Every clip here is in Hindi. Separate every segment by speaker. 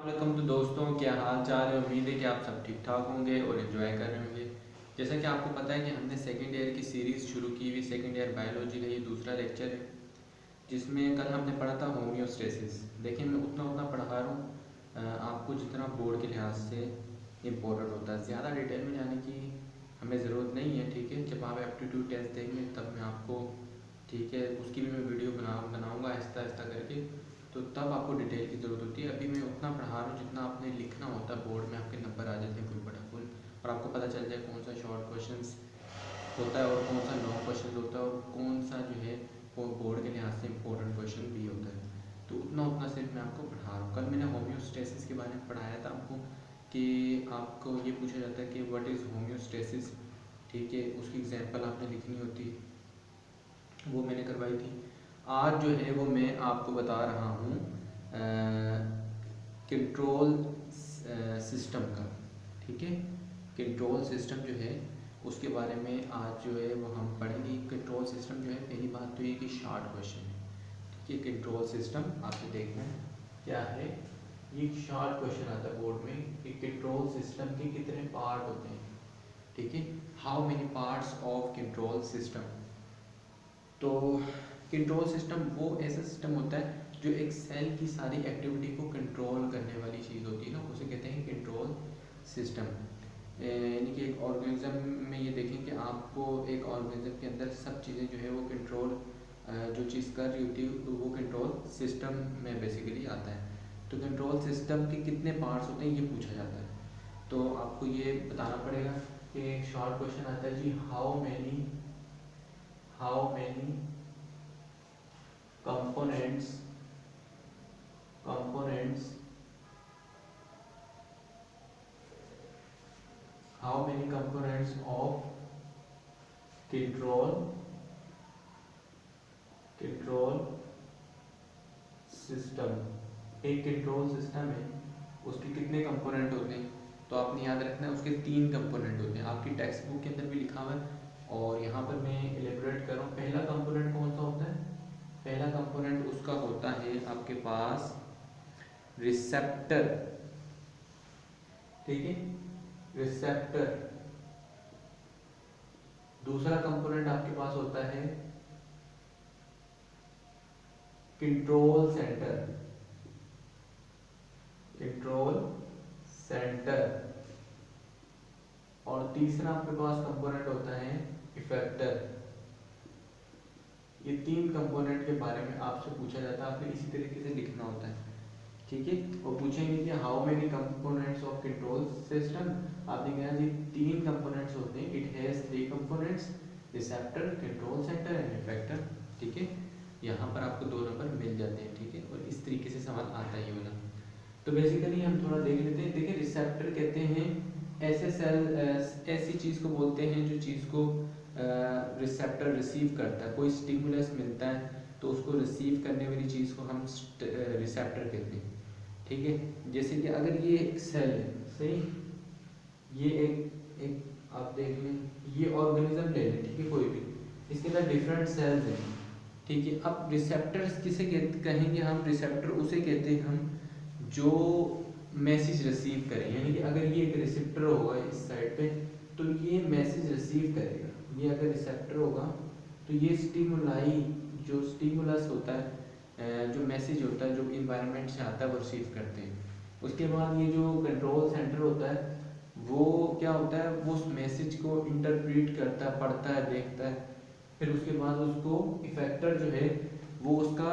Speaker 1: वेलकम तो दोस्तों, क्या हाल चाल है। उम्मीद है कि आप सब ठीक ठाक होंगे और एंजॉय कर रहे होंगे। जैसा कि आपको पता है कि हमने सेकेंड ईयर की सीरीज़ शुरू की हुई। सेकेंड ईयर बायोलॉजी का ये दूसरा लेक्चर है, जिसमें कल हमने पढ़ा था होम्योस्टेसिस। देखिए, मैं उतना उतना पढ़ा रहा हूँ आपको जितना बोर्ड के लिहाज से इम्पोर्टेंट होता है। ज़्यादा डिटेल में जाने की हमें ज़रूरत नहीं है, ठीक है। जब आप एप्टीट्यूड टेस्ट देंगे तब मैं आपको, ठीक है, उसकी भी मैं वीडियो बनाऊँगा आहिस्ता आहिस्ता करके, तो तब आपको डिटेल की ज़रूरत होती है। अभी मैं उतना पढ़ा रहा हूँ जितना आपने लिखना होता है। बोर्ड में आपके नंबर आ जाते हैं फुल बटा फुल, और आपको पता चल जाए कौन सा शॉर्ट क्वेश्चंस होता है और कौन सा लॉन्ग क्वेश्चन होता है और कौन सा जो है वो बोर्ड के लिहाज से इम्पोर्टेंट क्वेश्चन भी होता है। तो उतना उतना सिर्फ मैं आपको पढ़ा रहा हूँ। कल मैंने होम्योस्टेसिस के बारे में पढ़ाया था आपको कि आपको ये पूछा जाता है कि व्हाट इज़ होम्योस्टेसिस, ठीक है। उसकी एग्जाम्पल आपने लिखनी होती है, वो मैंने करवाई थी। आज जो है वो मैं आपको बता रहा हूँ कंट्रोल सिस्टम का, ठीक है। कंट्रोल सिस्टम जो है उसके बारे में आज जो है वो हम पढ़ेंगे। कंट्रोल सिस्टम जो है, पहली बात तो ये कि शार्ट क्वेश्चन है, ठीक है। कंट्रोल सिस्टम आपसे देखना है क्या है। ये शार्ट क्वेश्चन आता है बोर्ड में कि कंट्रोल सिस्टम के कितने पार्ट होते हैं, ठीक है। How many parts of control system. तो कंट्रोल सिस्टम वो ऐसा सिस्टम होता है जो एक सेल की सारी एक्टिविटी को कंट्रोल करने वाली चीज़ होती है ना, उसे कहते हैं कंट्रोल सिस्टम। यानी कि एक ऑर्गेनिज्म में ये देखें कि आपको एक ऑर्गेनिज्म के अंदर सब चीज़ें जो है वो कंट्रोल जो चीज़ कर रही होती है तो वो कंट्रोल सिस्टम में बेसिकली आता है। तो कंट्रोल सिस्टम के कितने पार्ट्स होते हैं ये पूछा जाता है। तो आपको ये बताना पड़ेगा कि एक शॉर्ट क्वेश्चन आता है जी, how many components how many components of control system। एक कंट्रोल सिस्टम है, उसके कितने कंपोनेंट होते हैं। तो आपने याद रखना है उसके 3 कंपोनेंट होते हैं। आपकी टेक्स्ट बुक के अंदर भी लिखा हुआ है और यहाँ पर मैं एलिब्रेट कर रहा हूँ। पहला कंपोनेंट कौन सा होता है। पहला कंपोनेंट उसका होता है आपके पास रिसेप्टर, ठीक है, रिसेप्टर। दूसरा कंपोनेंट आपके पास होता है कंट्रोल सेंटर। और तीसरा आपके पास कंपोनेंट होता है इफेक्टर। ये 3 कंपोनेंट के बारे में आपसे पूछा जाता है, आपने इसी तरीके से लिखना होता है, ठीक है। और पूछेंगे कि how many components of control system. आपने कहना जी 3 कंपोनेंट्स होते हैं, it has 3 components, receptor, control centre and effector, ठीक है। यहाँ पर आपको 2 नंबर मिल जाते हैं, ठीक है। और इस तरीके से सवाल आता है ये वाला। तो बेसिकली हम थोड़ा देख लेते हैं। देखिए, रिसेप्टर कहते हैं ऐसे सेल, ऐसी चीज़ को बोलते हैं जो चीज़ को रिसेप्टर रिसीव करता है। कोई स्टिमुलस मिलता है तो उसको रिसीव करने वाली चीज़ को हम रिसेप्टर कहते हैं, ठीक है। जैसे कि अगर ये एक सेल है, सही, ये एक एक आप देख लें, ये ऑर्गेनिज्म ले लें, ठीक है, कोई भी, इसके अंदर डिफरेंट सेल्स हैं, ठीक है। अब रिसेप्टर्स किसे कहेंगे हम। रिसेप्टर उसे कहते हैं हम जो मैसेज रिसीव करें। यानी कि अगर ये एक रिसेप्टर होगा इस साइड पे तो ये मैसेज रिसीव करेगा। ये अगर रिसेप्टर होगा तो ये स्टिमुलाई, जो स्टिमुलस होता है, जो मैसेज होता है जो इन्वायरमेंट से आता है वो रिसीव करते हैं। उसके बाद ये जो कंट्रोल सेंटर होता है वो क्या होता है, वो उस मैसेज को इंटरप्रेट करता है, पढ़ता है, देखता है। फिर उसके बाद उसको इफेक्टर जो है वो उसका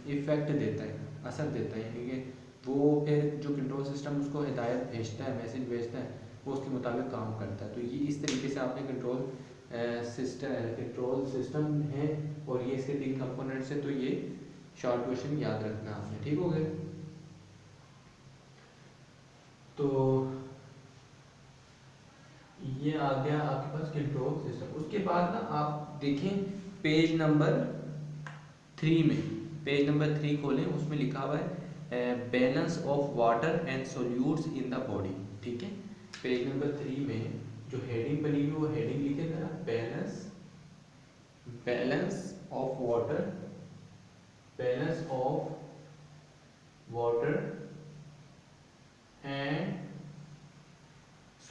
Speaker 1: इफेक्ट देता है, असर देता है। यानी कि वो फिर जो कंट्रोल सिस्टम उसको हिदायत भेजता है, मैसेज भेजता है, वो उसके मुताबिक काम करता है। तो ये इस तरीके से आपने कंट्रोल सिस्टम है और ये इसके 3 कंपोनेंट्स है। तो ये शॉर्ट क्वेश्चन याद रखना आपने, ठीक हो गया। तो ये आ गया आपके पास कंट्रोल सिस्टम। उसके बाद ना आप देखें पेज नंबर 3 में, पेज नंबर 3 खोलें, उसमें लिखा हुआ है balance of water and solutes in the body, ठीक है। पेज नंबर 3 में जो हेडिंग बनी हुई वो हेडिंग लिखे जरा, balance of water, balance of water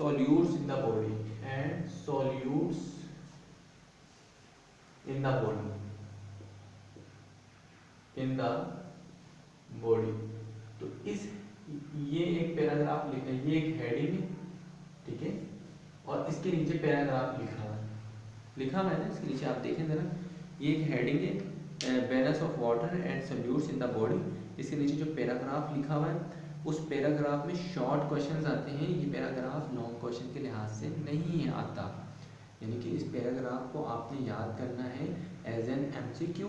Speaker 1: solutes in the body and solutes in the body, in the body। तो इस ये एक पैराग्राफ लिखा है, ये एक हेडिंग है, ठीक है, और इसके नीचे पैराग्राफ लिखा हुआ है ना, इसके नीचे आप देखें जरा, ये एक हेडिंग है balance of water and solutes in the body. इसके नीचे जो पैराग्राफ लिखा हुआ है उस पैराग्राफ में शॉर्ट क्वेश्चंस आते हैं, ये पैराग्राफ लॉन्ग क्वेश्चन के लिहाज से नहीं आता, यानी कि इस पैराग्राफ को आपने याद करना है एज एन एमसीक्यू,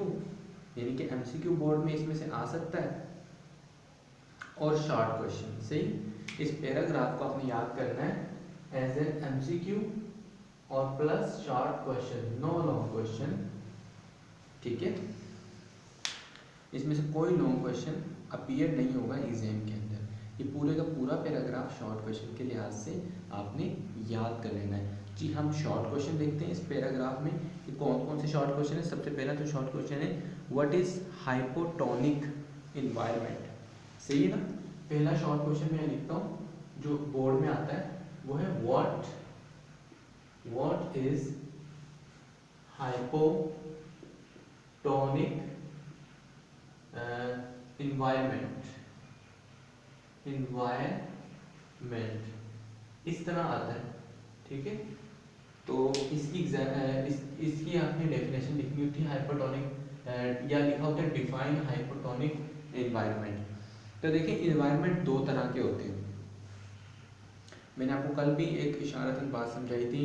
Speaker 1: यानी कि एमसीक्यू बोर्ड में इसमें से आ सकता है, और शॉर्ट क्वेश्चन सही। इस पैराग्राफ को आपने याद करना है एज एन एमसीक्यू और plus short question, no long question, ठीक है। इसमें से कोई लॉन्ग क्वेश्चन अपीयर नहीं होगा एग्जाम के अंदर। ये पूरे का पूरा पैराग्राफ शॉर्ट क्वेश्चन के लिहाज से आपने याद कर लेना है जी। हम शॉर्ट क्वेश्चन देखते हैं इस पैराग्राफ में कि कौन कौन से शॉर्ट क्वेश्चन है। सबसे पहला तो शॉर्ट क्वेश्चन है व्हाट इज हाइपोटोनिक इन्वायरमेंट, सही है ना। पहला शॉर्ट क्वेश्चन मैं लिखता हूँ जो बोर्ड में आता है, वो है व्हाट इज हाइपोटोनिक इन्वायरमेंट, इस तरह आता है, ठीक है। तो इसकी आपने डेफिनेशन लिखनी होती है हाइपोटोनिक, या लिखा होता है डिफाइन हाइपोटोनिक एनवायरनमेंट। तो देखिए एनवायरनमेंट दो तरह के होते हैं, मैंने आपको कल भी एक इशारतन बात समझाई थी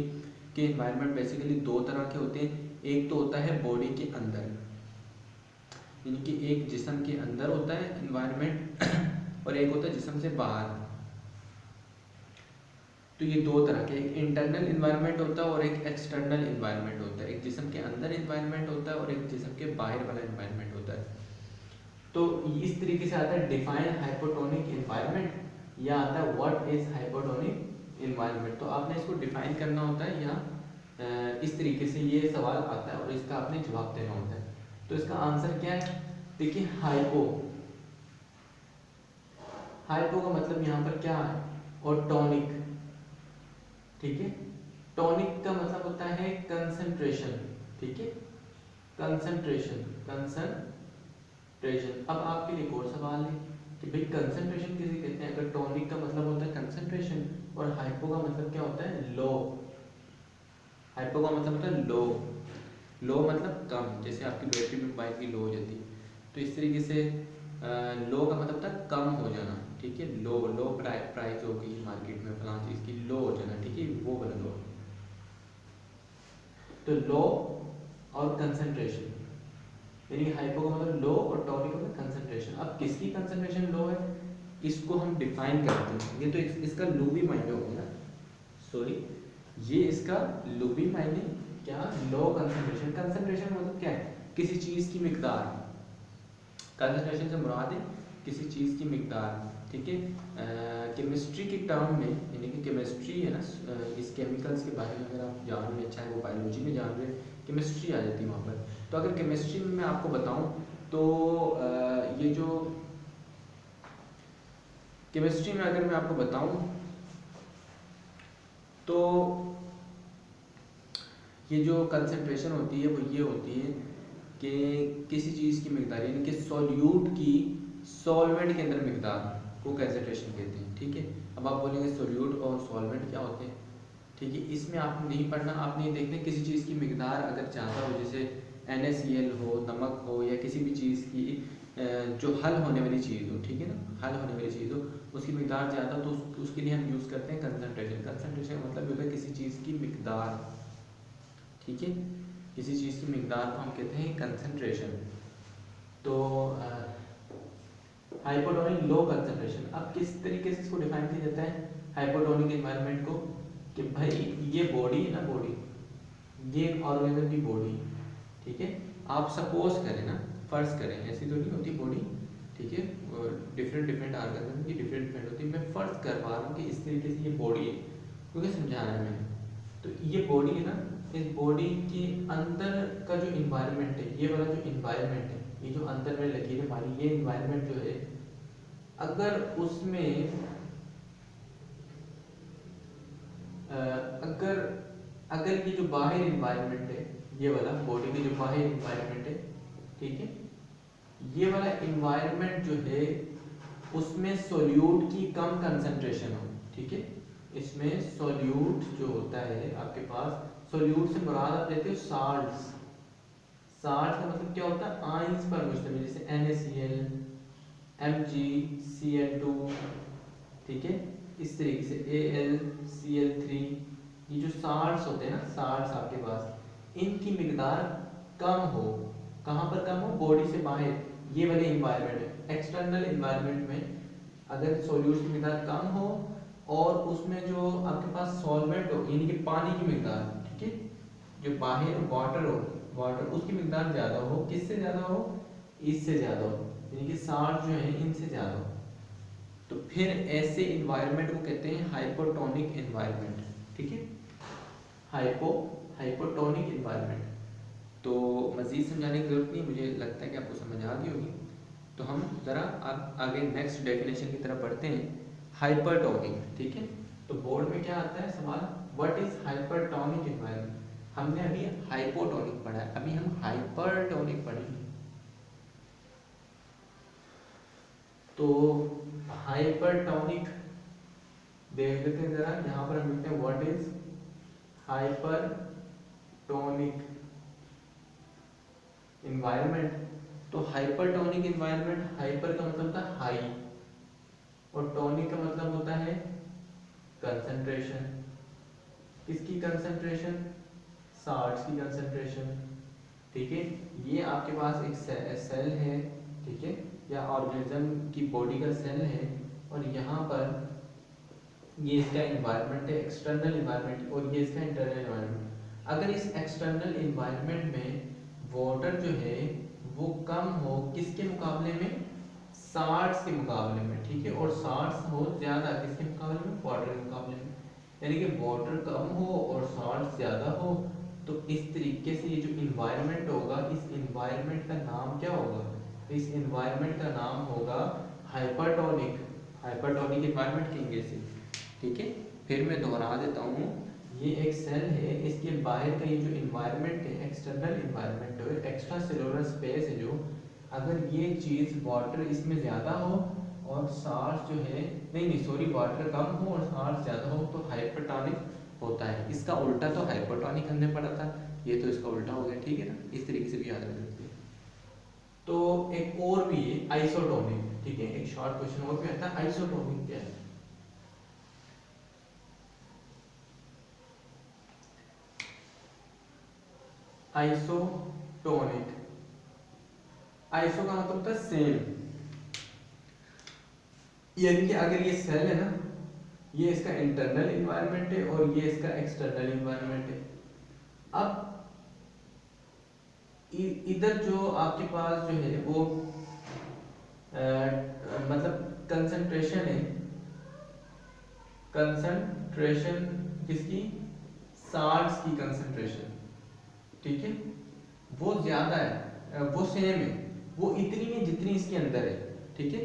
Speaker 1: कि एनवायरनमेंट बेसिकली दो तरह के होते हैं। एक तो होता है बॉडी के अंदर, यानी कि एक जिस्म के अंदर होता है एनवायरनमेंट, और एक होता है जिस्म से बाहर। तो ये दो तरह के, एक इंटरनल एनवायरनमेंट होता है और एक एक्सटर्नल एनवायरनमेंट होता है। एक जिस्म के अंदर एनवायरनमेंट होता है और एक जिस्म के बाहर वाला एनवायरनमेंट होता है। तो इस तरीके से आता है डिफाइन हाइपोटोनिक एनवायरनमेंट, या आता है व्हाट इज हाइपोटोनिक एनवायरनमेंट। तो आपने इसको डिफाइन करना होता है, या इस तरीके से ये सवाल आता है और इसका आपने जवाब देना होता है। तो इसका आंसर क्या है, देखिए हाइपो का मतलब यहाँ पर क्या है, और टॉनिक, ठीक है। टॉनिक का मतलब होता है कंसंट्रेशन, ठीक है, कंसंट्रेशन। अब आपके लिए एक और सवाल है कि भाई कंसंट्रेशन किसे कहते हैं। अगर टॉनिक का मतलब होता है कंसंट्रेशन और हाइपो का मतलब क्या होता है, लो। हाइपो का मतलब होता है लो मतलब कम, जैसे आपकी बैटरी में मोबाइल की लो हो जाती है, तो इस तरीके से लो का मतलब होता है कम हो जाना, ठीक है। लो प्राइस होगी मार्केट में फलां चीज़ की, लो हो जाना, ठीक है, वो वाला लो। तो लो और कंसंट्रेशन, यानी हाइपो का मतलब लो और टॉनिक का मतलब कंसंट्रेशन। अब किसकी कंसंट्रेशन लो है, इसको हम डिफाइन करते हैं। ये तो इसका लुबी मायने हो गया, सॉरी, ये इसका लुबी मायने क्या, लो कंसंट्रेशन। कंसंट्रेशन मतलब क्या है, किसी चीज़ की मिकदार। कंसंट्रेशन से मुराद है किसी चीज़ की मिकदार, ठीक है। केमिस्ट्री की टर्म में, यानी कि केमिस्ट्री है ना, इस केमिकल्स के बारे में अगर आप जान रहे हैं, चाहे वो बायोलॉजी में जान रहे हैं, केमिस्ट्री आ जाती है वहाँ पर। तो अगर केमिस्ट्री में मैं आपको बताऊँ तो ये जो केमिस्ट्री में अगर मैं आपको बताऊँ तो ये जो कंसंट्रेशन होती है वो ये होती है कि किसी चीज़ की मिकदार, यानी कि सॉल्यूट की सॉल्वेंट के अंदर मिकदार को कंसंट्रेशन कहते हैं, ठीक है। अब आप बोलेंगे सॉल्यूट और सॉल्वेंट क्या होते हैं, ठीक है। इसमें आपने नहीं पढ़ना, आपने ये देखना किसी चीज़ की मिकदार अगर ज़्यादा हो, जैसे NaCl हो, नमक हो, या किसी भी चीज़ की जो हल होने वाली चीज़ हो, ठीक है ना, हल होने वाली चीज़ हो, उसकी मिकदार ज़्यादा, तो उसके लिए हम यूज़ करते हैं कंसंट्रेशन। कंसंट्रेशन का मतलब होता है किसी चीज़ की मिकदार, ठीक है, किसी चीज़ की मिकदार को हम कहते हैं कंसंट्रेशन। तो हाइपोटोनिक लो कंसंट्रेशन। अब किस तरीके से इसको डिफाइन किया जाता है हाइपोटोनिक एनवायरनमेंट को, कि भाई ये बॉडी है ना, बॉडी, ये ऑर्गेनिज्म की बॉडी, ठीक है। आप सपोज करें ना, फर्ज करें, ऐसी तो नहीं होती बॉडी, ठीक है, डिफरेंट ऑर्गेनिज्म की डिफरेंट होती है। मैं फर्ज कर पा रहा हूँ कि इस तरीके से ये बॉडी है, क्योंकि समझाना है मैंने। तो ये बॉडी है ना, इस बॉडी के अंदर का जो इन्वायरमेंट है, ये वाला जो इन्वायरमेंट है, ये जो अंदर में लकीरें हमारी, ये इन्वायरमेंट जो है, अगर उसमें अगर अगर ये जो बाहर इन्वायरमेंट है, ये वाला बॉडी की जो बाहर इन्वायरमेंट है, ठीक है, ये वाला इन्वायरमेंट जो है उसमें सोल्यूट की कम कंसंट्रेशन हो, ठीक है, इसमें सोल्यूट जो होता है आपके पास, सोल्यूट से मुराद आप लेते हो साल्ट्स। साल्ट का मतलब क्या होता है, आयंस पर मुश्तमिल, जैसे NaCl, MgCl2, ठीक है, इस तरीके से AlCl3, ये जो साल्ट्स होते हैं ना, साल्ट्स आपके पास, इनकी मिकदार कम हो, कहाँ पर कम हो, बॉडी से बाहर, ये वाले इन्वायरमेंट है। एक्सटर्नल इन्वायरमेंट में अगर सॉल्यूट्स की मिकदार कम हो और उसमें जो आपके पास सॉल्वेंट हो, यानी कि पानी की मिकदार, ठीक है, जो बाहर वाटर हो, वाटर उसकी मिकदार ज़्यादा हो, किससे ज़्यादा हो, इससे ज़्यादा हो, यानी कि साल्ट जो है इनसे ज़्यादा हो, तो फिर ऐसे इन्वायरमेंट को कहते हैं हाइपोटोनिक इन्वायरमेंट, ठीक है, हाइपोटोनिक इन्वायरमेंट। तो मज़ीद समझाने की ज़रूरत नहीं, मुझे लगता है कि आपको समझ आ गई होगी। तो हम ज़रा आगे नेक्स्ट डेफिनेशन की तरफ बढ़ते हैं, हाइपरटोनिक, ठीक है। तो बोर्ड में क्या आता है सवाल, व्हाट इज हाइपरटोनिक इन्वायरमेंट। हमने अभी हाइपोटोनिक पढ़ा है, अभी हम हाइपरटोनिक पढ़ेंगे। तो हाइपरटोनिक देख लेते हैं जरा, यहाँ पर हम लिखते हैं व्हाट इज हाइपरटोनिक इन्वायरमेंट। तो हाइपरटोनिक इन्वायरमेंट, हाइपर का मतलब होता है हाई और टोनिक का मतलब होता है कंसंट्रेशन। किसकी कंसंट्रेशन, साल्ट्स की कंसंट्रेशन, ठीक है। ये आपके पास एक सेल है, ठीक है, या ऑर्गेनिज्म की बॉडी का सेल है, और यहाँ पर ये इसका इन्वायरमेंट है, एक्सटर्नल इन्वायरमेंट, और ये इसका इंटरनल इन्वायरमेंट। अगर इस एक्सटर्नल इन्वायरमेंट में वाटर जो है वो कम हो, किसके मुकाबले में, साल्ट्स के मुकाबले में, ठीक है, और साल्ट्स हो ज़्यादा किसके मुकाबले में, वाटर के मुकाबले में, यानी कि वाटर कम हो और साल्ट ज़्यादा हो, तो इस तरीके से ये जो इन्वायरमेंट होगा, इस इन्वायरमेंट का नाम क्या होगा, इस इन्वायरमेंट का नाम होगा हाइपरटोनिक, हाइपरटोनिक इन्वायरमेंट कहेंगे इसे, ठीक है। फिर मैं दोहरा देता हूँ, ये एक सेल है, इसके बाहर का ये जो इन्वायरमेंट है, एक्सटर्नल इन्वायरमेंट है, एक्स्ट्रा सेलुलर स्पेस है जो, अगर ये चीज़ वाटर इसमें ज़्यादा हो और साल्ट जो है, नहीं सॉरी, वाटर कम हो और साल्ट ज़्यादा हो, तो हाइपरटोनिक होता है। इसका उल्टा तो हाइपरटोनिक हमने पढ़ा था, ये तो इसका उल्टा हो गया, ठीक है ना, इस तरीके से भी याद रख सकते हैं। तो एक और भी है आइसोटोनिक, ठीक है, एक शॉर्ट क्वेश्चन और भी आता है, आइसोटोनिक क्या है। आइसोटोनिक, आइसो का मतलब होता है सेम, यानी कि अगर ये सेल है ना, ये इसका इंटरनल इन्वायरमेंट है और ये इसका एक्सटर्नल इन्वायरमेंट है। अब इधर जो आपके पास जो है वो मतलब कंसंट्रेशन है, कंसंट्रेशन किसकी, साल्ट्स की कंसंट्रेशन, ठीक है, वो ज्यादा है, वो सेम है, वो इतनी है जितनी इसके अंदर है, ठीक है,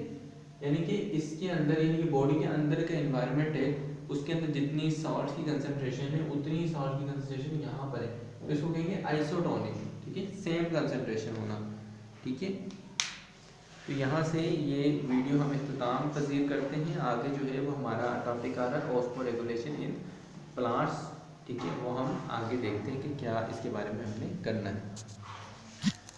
Speaker 1: यानी कि इसके अंदर, यानी कि बॉडी के अंदर का एनवायरनमेंट है, उसके अंदर जितनी सॉल्ट की कंसंट्रेशन है उतनी ही सॉल्ट की कंसंट्रेशन यहाँ पर है, तो इसको कहेंगे आइसोटोनिक, ठीक है, सेम कंसंट्रेशन होना, ठीक है। तो यहाँ से ये वीडियो हम इख्तिताम पजीर करते हैं। आगे जो है वो हमारा टॉपिक आ रहा है ऑस्मो रेगुलेशन इन प्लांट्स, ठीक है, वो हम आगे देखते हैं कि क्या इसके बारे में हमने करना है।